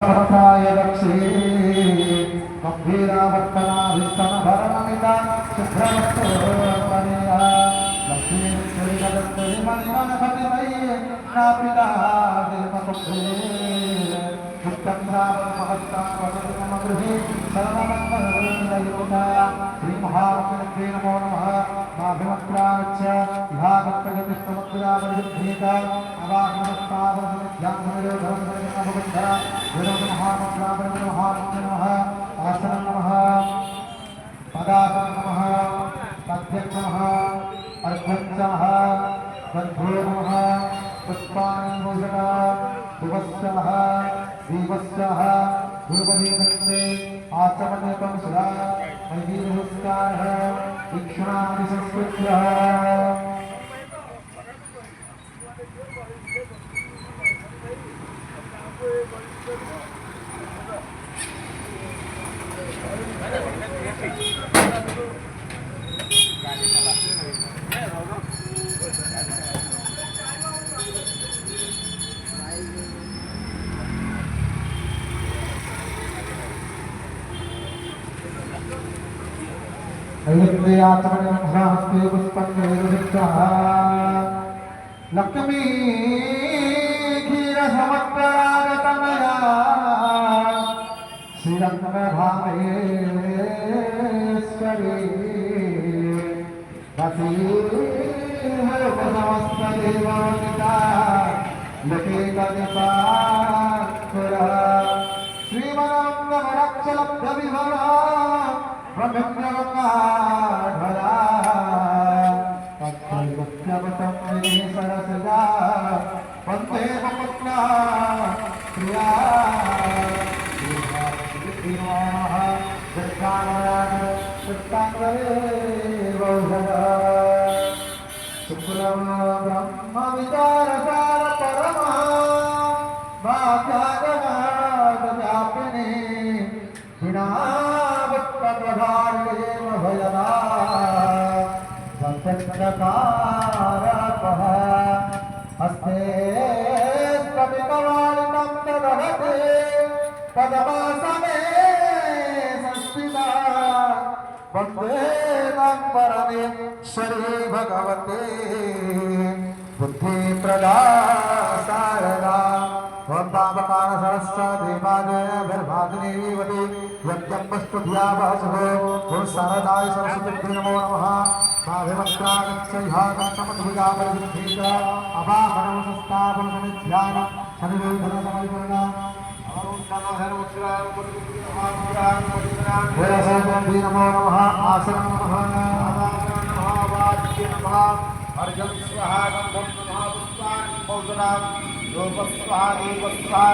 भद्राय दक्षे गंभीरावर्तनाभिस्तनभरणमिता शुभ्रवस्त्रमणिया लक्ष्मीश्वरीमदत्तमणिमनखटितये नापिता देवपुत्रे मुक्तन्धामहस्तावदनमगृहे सर्वमङ्गलदैवता श्रीमहालक्ष्मी नमो नमः नाभिमत्राच्च इहागत्प्रगतिस्तमुद्रावरिद्धीता अवाग्नस्तावसनिध्याननिरोधनमभवद्धरा महामन्त्रावरणमहामन्त्रनमः आसनं नमः पदासनं नमः पद्यं नमः अर्घ्यं नमः बन्धो नमः पुष्पाणि भूषणा भुवस्सः दीवस्सः ध्रुवदीपन्ते आचमनेकं सदा मयीरहुस्कारः ईक्षणादि संस्कृत्यः नैवेद्याचमनहस्ते पुष्पन्नेरुदिक्षः लक्ष्मी क्षीरसमुद्रागतमया श्रीरङ्गभामेश्वरी वसीमस्तदेवनिता लकेतनिपाक्षरः श्रीमनोङ्गमरक्षलब्धविभवा ब्रह्मण्यगङ्गाधरा तत्त्वैवत्यवतं सरसजा वन्दे पुत्रा प्रिया शुक्लं ब्रह्मविचारसार परमा भाग्यागणादव्यापिनी विनावत्तप्रधार्येम भयदा सत्यकारकः हस्ते कविकवालिनं तदहते पदमासने संस्थिता वन्दे मां परमेश्वरी भगवते बुद्धिप्रदा शारदा वन्दामकार सरस्वती देवादेवीवती यज्ञपस्तुभ्यावसुभो ओं शारदाय सरस्वती नमो नमः साभिमत्रागच्छयागच्छमद्भुजापरिवृद्धीता अवाहनमसस्तापनसमिध्यान शनिवेधनसमयपूर्णा नमो नमः आसनं नमः अर्घ्यं स्वाहा गन्धं नमः पुष्पाणि भूषणानि योगस्वाहा देवस्वाहा